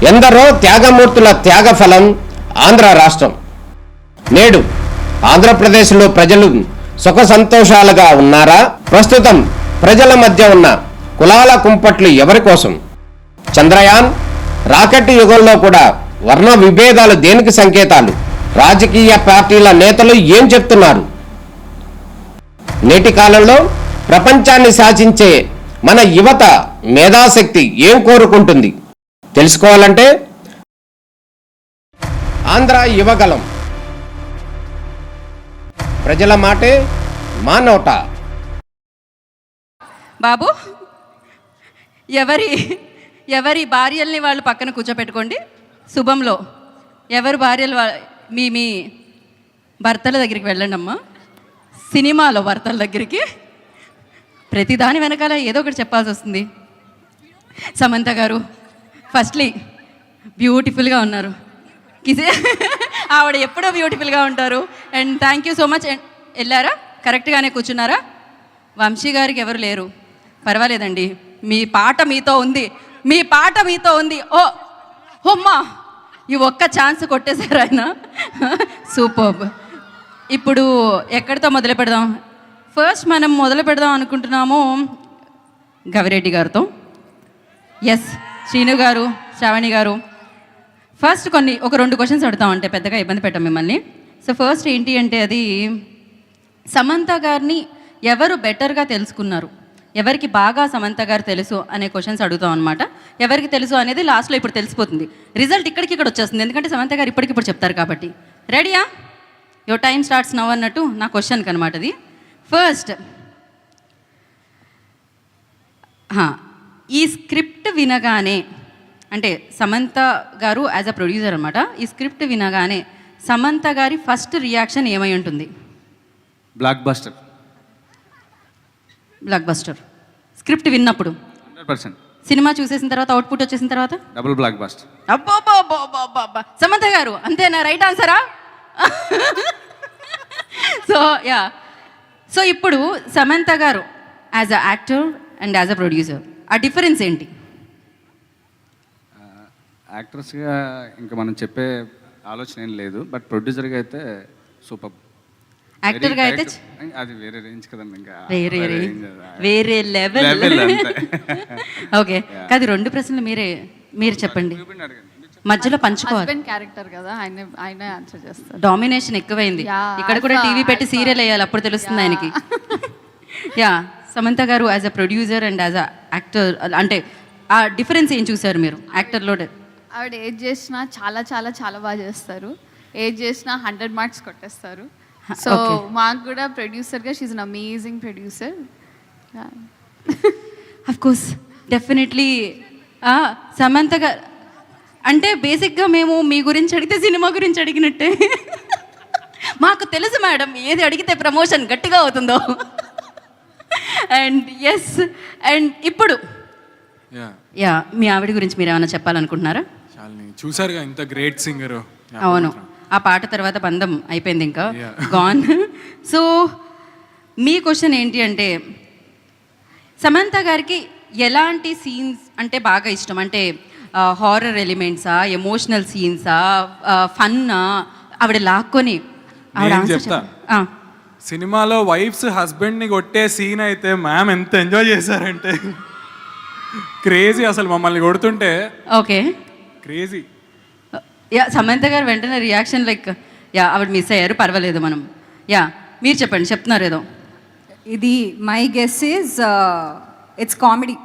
ఎందరో త్యాగమూర్తుల త్యాగఫలం ఆంధ్ర రాష్ట్రం. నేడు ఆంధ్రప్రదేశ్లో ప్రజలు సుఖ సంతోషాలుగా ఉన్నారా? ప్రస్తుతం ప్రజల మధ్య ఉన్న కులాల కుంపట్లు ఎవరి కోసం? చంద్రయాన్ రాకెట్ యుగంలో కూడా వర్ణ విభేదాలు దేనికి సంకేతాలు? రాజకీయ పార్టీల నేతలు ఏం చెప్తున్నారు? నేటి కాలంలో ప్రపంచాన్ని శాసించే మన యువత మేధాశక్తి ఏం కోరుకుంటుంది? తెలుసుకోవాలంటే ఆంధ్ర యువగలం. ప్రజల మాటే మా నోట. బాబు, ఎవరి భార్యల్ని వాళ్ళు పక్కన కూర్చోపెట్టుకోండి. శుభంలో ఎవరి భార్యలు మీ భర్తల దగ్గరికి వెళ్ళండి అమ్మా. సినిమాలో భర్తల దగ్గరికి ప్రతిదాని వెనకాల ఏదో ఒకటి చెప్పాల్సి వస్తుంది. సమంత గారు ఫస్ట్లీ బ్యూటిఫుల్గా ఉన్నారు. ఆవిడ ఎప్పుడో బ్యూటిఫుల్గా ఉంటారు. And thank you so much. And వెళ్ళారా? కరెక్ట్గానే కూర్చున్నారా? వంశీ గారికి ఎవరు లేరు, పర్వాలేదండి. మీ పాట మీతో ఉంది. ఓ హొమ్మా, ఈ ఒక్క ఛాన్స్ కొట్టేశారు ఆయన. సూపర్బ్. ఇప్పుడు ఎక్కడితో మొదలు పెడదాం? ఫస్ట్ మనం మొదలు పెడదాం అనుకుంటున్నాము గవిరెడ్డి గారితో. ఎస్, శ్రీను గారు, శ్రావణి గారు, ఫస్ట్ ఒక 2 క్వశ్చన్స్ అడుగుతాం, అంటే పెద్దగా ఇబ్బంది పెట్టాం మిమ్మల్ని. సో ఫస్ట్ ఏంటి అంటే, అది సమంత గారిని ఎవరు బెటర్గా తెలుసుకున్నారు, ఎవరికి బాగా సమంత గారు తెలుసు అనే క్వశ్చన్స్ అడుగుతాం అనమాట. ఎవరికి తెలుసు అనేది లాస్ట్లో ఇప్పుడు తెలిసిపోతుంది. రిజల్ట్ ఇక్కడ వచ్చేస్తుంది, ఎందుకంటే సమంత గారు ఇప్పటికిప్పుడు చెప్తారు కాబట్టి. రెడీయా? యువర్ టైం స్టార్ట్స్ నవ్ అన్నట్టు నా క్వశ్చన్కి అనమాట అది. ఫస్ట్, ఈ స్క్రిప్ట్ వినగానే, అంటే సమంత గారు యాజ్ అ ప్రొడ్యూసర్ అనమాట, ఈ స్క్రిప్ట్ వినగానే సమంత గారి ఫస్ట్ రియాక్షన్ ఏమై ఉంటుంది? Block buster. స్క్రిప్ట్ విన్నప్పుడు 100%. సినిమా చూసేసిన తర్వాత, అవుట్పుట్ వచ్చేసిన తర్వాత డబుల్ బ్లాక్ బస్టర్. అబ్బా, సమంత గారు అంతేనా? రైట్ ఆన్సరా? సో ఇప్పుడు సమంత గారు as a actor and as a producer, ఆ డిఫరెన్స్ ఏంటి? యాక్టర్స్గా ఇంకా మనం చెప్పే ఆలోచన ఏం లేదు, బట్ ప్రొడ్యూసర్గా అయితే సూపర్. యాక్టర్గా అయితే అది వేరే రేంజ్ కదండి, ఇంకా వేరే లెవెల్. ఓకే, కాదు, 2 ప్రశ్నలు మీరు చెప్పండి, మధ్యలో పంచుకోవాలి. క్యారెక్టర్ కదా, ఆయన ఆన్సర్ చేస్తారు. డామినేషన్ ఎక్కువైంది. ఇక్కడ కూడా టీవీ పెట్టి సీరియల్ వేయాలి, అప్పుడు తెలుస్తుంది ఆయనకి. సమంత గారు as a producer and as a actor, అంటే ఆ డిఫరెన్స్ ఏం చూసారు మీరు యాక్టర్లో? ఆవిడ ఏది చేసినా చాలా చాలా చాలా బాగా చేస్తారు. ఏది చేసినా 100 మార్క్స్ కొట్టేస్తారు. సో మాకు కూడా ప్రొడ్యూసర్గా she's an amazing producer. Of course, definitely. Samantha garu అంటే బేసిక్గా మేము మీ గురించి అడిగితే సినిమా గురించి అడిగినట్టే. మాకు తెలుసు మేడం, ఏది అడిగితే ప్రమోషన్ గట్టిగా అవుతుందో. అండ్ ఎస్, అండ్ ఇప్పుడు మీ ఆవిడ గురించి మీరు ఏమైనా చెప్పాలనుకుంటున్నారా? చూసారుగా, ఇంత గ్రేట్ సింగర్. అవును, ఆ పాట తర్వాత బంధం అయిపోయింది, ఇంకా గాన్. సో మీ క్వశ్చన్ ఏంటి అంటే, సమంత గారికి ఎలాంటి సీన్స్ అంటే బాగా ఇష్టం? అంటే హారర్ ఎలిమెంట్సా, ఎమోషనల్ సీన్సా, ఫన్నా? ఆవిడ లాక్కొని చెప్తా. సినిమాలో వైఫ్స్ హస్బెండ్ని కొట్టే సీన్ అయితే మ్యామ్ ఎంత ఎంజాయ్ చేశారంటే క్రేజీ, అసలు మమ్మల్ని కొడుతుంటే. Okay, crazy. సమంత గారు వెంటనే రియాక్షన్ లైక్, ఆవిడ మిస్ అయ్యారు, పర్వాలేదు మనం. మీరు చెప్పండి, చెప్తున్నారు ఏదో. ఇది my guess is it's comedy.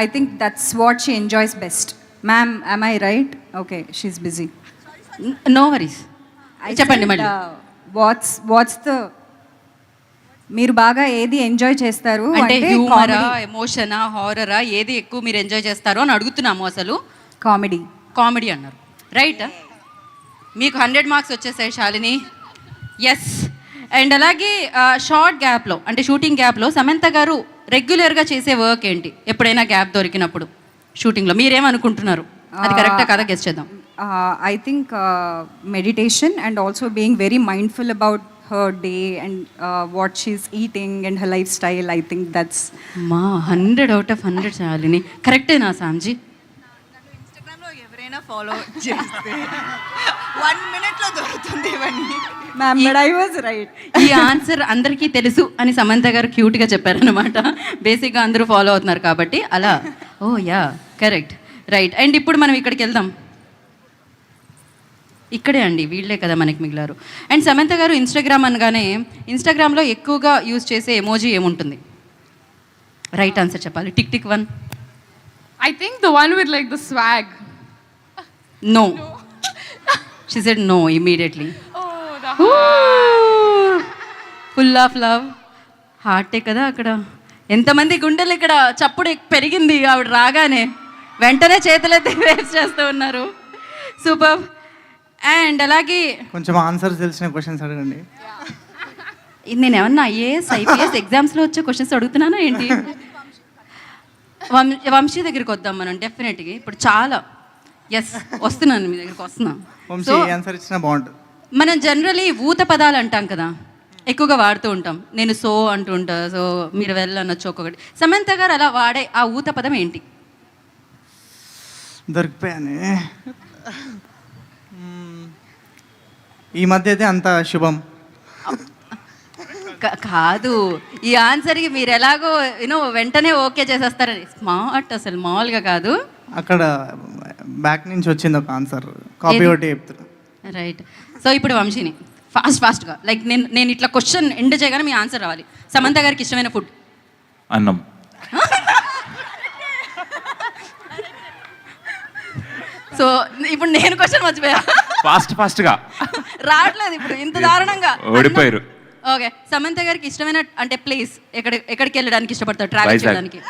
I think that's what she enjoys best. Ma'am, am I right? Okay, she's busy. No worries, చెప్పండి మళ్ళీ. వాట్స్ ద, మీరు బాగా ఏది ఎంజాయ్ చేస్తారు అంటే హ్యూమరా, ఎమోషనా, హారరా, ఏది ఎక్కువ మీరు ఎంజాయ్ చేస్తారు అని అడుగుతున్నాము. అసలు కామెడీ అన్నారు, రైట్? మీకు 100 మార్క్స్ వచ్చేసాయి శాలిని. ఎస్. అండ్ అలాగే షార్ట్ గ్యాప్లో, అంటే షూటింగ్ గ్యాప్లో సమంత గారు రెగ్యులర్గా చేసే వర్క్ ఏంటి? ఎప్పుడైనా గ్యాప్ దొరికినప్పుడు షూటింగ్లో మీరేమనుకుంటున్నారు? అది కరెక్టా కదా, గెస్ చేద్దాం. I think meditation and also being very mindful about her day and what she's eating and her lifestyle. I think that's 100 out of 100 Shalini. Correct na Samji? Instagram lo ఎవరైనా follow చేస్తే 1 minute దొరుకుతుంది ఇవన్నీ. Ma'am, but I was right. ఈ answer అందరికీ తెలుసు అని సమంత గారు క్యూట్గా చెప్పారనమాట. బేసిక్గా అందరూ ఫాలో అవుతున్నారు కాబట్టి అలా. ఓ యా, కరెక్ట్, రైట్. అండ్ ఇప్పుడు మనం ఇక్కడికి వెళ్దాం. ఇక్కడే అండి, వీళ్ళే కదా మనకి మిగిలారు. అండ్ సమంత గారు ఇన్స్టాగ్రామ్ అనగానే ఇన్స్టాగ్రామ్లో ఎక్కువగా యూజ్ చేసే ఎమోజీ ఏముంటుంది? రైట్ ఆన్సర్ చెప్పాలి. Tick tick 1. I think the one with like the swag. No. She said no immediately. Full of love. హార్టే కదా అక్కడ. ఎంతమంది గుండెలు ఇక్కడ చప్పుడు పెరిగింది ఆవిడ రాగానే. వెంటనే చేతులైతే వేస్ట్ చేస్తూ ఉన్నారు. సూపర్. అండ్ అలాగే కొంచెం ఆన్సర్స్ తెలిసిన క్వశ్చన్స్ అడగండి. నేను ఏమన్నా ఐఏఎస్ ఎగ్జామ్స్లో వచ్చే క్వశ్చన్స్ అడుగుతున్నానా ఏంటి? వంశీ దగ్గరికి వద్దాం మనం డెఫినెట్గా. ఇప్పుడు చాలా వస్తున్నాను మీ దగ్గరికి వస్తున్నాను. వంశీ ఆన్సర్ ఇచ్చినా బాగుంటుంది. మనం జనరలీ ఊత పదాలు అంటాం కదా, ఎక్కువగా వాడుతూ ఉంటాం. నేను సో అంటూ ఉంటా, సో మీరు వెళ్ళనొచ్చు ఒక్కొక్కటి. సమంత గారు అలా వాడే ఆ ఊత పదం ఏంటి? దొరికిపోయానే. ఈ మధ్య అయితే అంత శుభం కాదు. ఈ ఆన్సర్కి మీరు ఎలాగో వెంటనే ఓకే చేసేస్తారని. స్మార్ట్, అసలు మామూలుగా కాదు. అక్కడ బ్యాక్ నుంచి వచ్చింది ఒక ఆన్సర్, కాపీ ఒకటి చెప్తున్నా. రైట్. సో ఇప్పుడు వంశీని ఫాస్ట్గా లైక్ నేను ఇట్లా క్వశ్చన్ ఎండ్ చేయగానే మీ ఆన్సర్ రావాలి. సమంత గారికి ఇష్టమైన ఫుడ్? అన్నం. సో ఇప్పుడు నేను క్వశ్చన్ మర్చిపోయా. ఫాస్ట్గా రావట్లేదు ఇప్పుడు ఇంత దారుణంగా. ఓడిపోయారు. ఓకే, సమంత గారికి ఇష్టమైన అంటే ప్లేస్ ఎక్కడికి వెళ్ళడానికి ఇష్టపడతారు ట్రావెల్ చేయడానికి?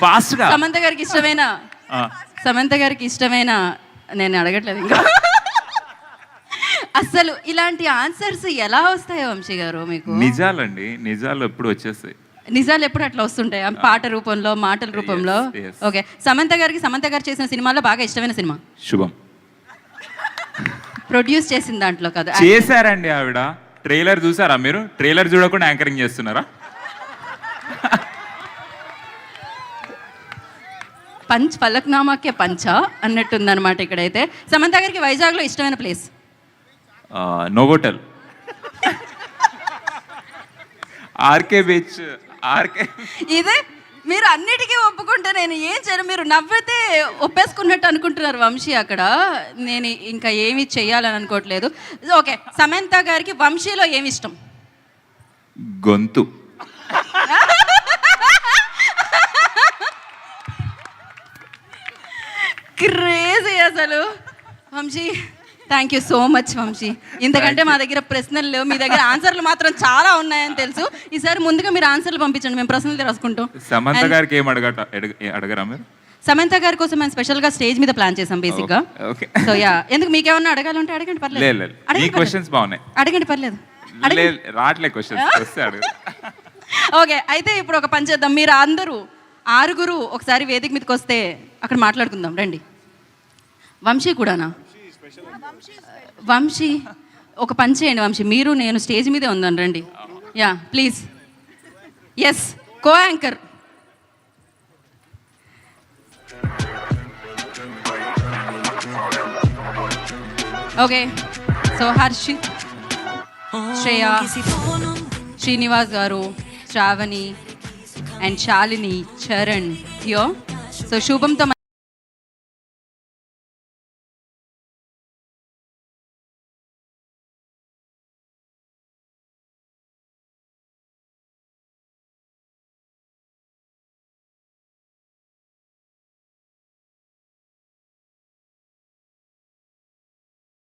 ఫాస్ట్గా. సమంత గారికి ఇష్టమైన నేను అడగట్లేదు ఇంకా. అసలు ఇలాంటి ఆన్సర్స్ ఎలా వస్తాయో వంశీ గారు మీకు? నిజాలండి, నిజాలు ఎప్పుడు వచ్చేస్తాయి. నిజాలు ఎప్పుడు అట్లా వస్తుంటాయి పాట రూపంలో, మాటల రూపంలో. ఓకే, సమంత గారు చేసిన సినిమాలో బాగా ఇష్టమైన సినిమా? శుభం. ప్రొడ్యూస్ చేసిన దాంట్లో కదా చేశారండి ఆవిడ. ట్రైలర్ చూసారా మీరు? ట్రైలర్ చూడకుండా యాంకరింగ్ చేస్తున్నారా? ఫలక్నామాకే పంచ అన్నట్టుందన్నమాట ఇక్కడైతే. సమంత గారికి వైజాగ్లో ఇష్టమైన ప్లేస్? Novotel, RK beach. ఇదే మీరు అన్నిటికీ ఒప్పుకుంటే నేను ఏం చేయను. మీరు నవ్వితే ఒప్పేసుకున్నట్టు అనుకుంటున్నారు వంశీ అక్కడ. నేను ఇంకా ఏమి చెయ్యాలని అనుకోవట్లేదు. ఓకే, సమంత గారికి వంశీలో ఏమి ఇష్టం? గొంతు. క్రేజీ అసలు. Vamshi, thank you so much Vamshi. ఇంతకంటే మా దగ్గర ప్రశ్నలు లేవు, మీ దగ్గర ఆన్సర్లు మాత్రం చాలా ఉన్నాయని తెలుసు. ఈసారి ముందుగా మీరు ఆన్సర్లు పంపించండి, మేము ప్రశ్నలు రాసుకుంటాం. సమంత గారికి ఏం అడగరా మీరు? సమంత గారి కోసం మేము స్పెషల్గా స్టేజ్ మీద ప్లాన్ చేసాం బేసిక్గా. సో యా, ఎందుకు మీకేమన్నా అడగాలంటే అడగండి, పర్లేదు. క్వశ్చన్స్ బాగున్నాయి, అడగండి, పర్లేదు. రాట్లే క్వశ్చన్స్. ఓకే, అయితే ఇప్పుడు ఒక పని చేద్దాం. మీరు అందరూ 6 ఒకసారి వేదిక మీదకి వస్తే అక్కడ మాట్లాడుకుందాం. రండి. వంశీ కూడానా? వంశీ ఒక పని చేయండి వంశీ, మీరు నేను స్టేజ్ మీదే ఉందాను, రండి. Yeah please. Yes, co anchor. Okay, so Harshit, Shreya, Srinivas గారు, Shravani and Shalini, Charan here. So శుభంతో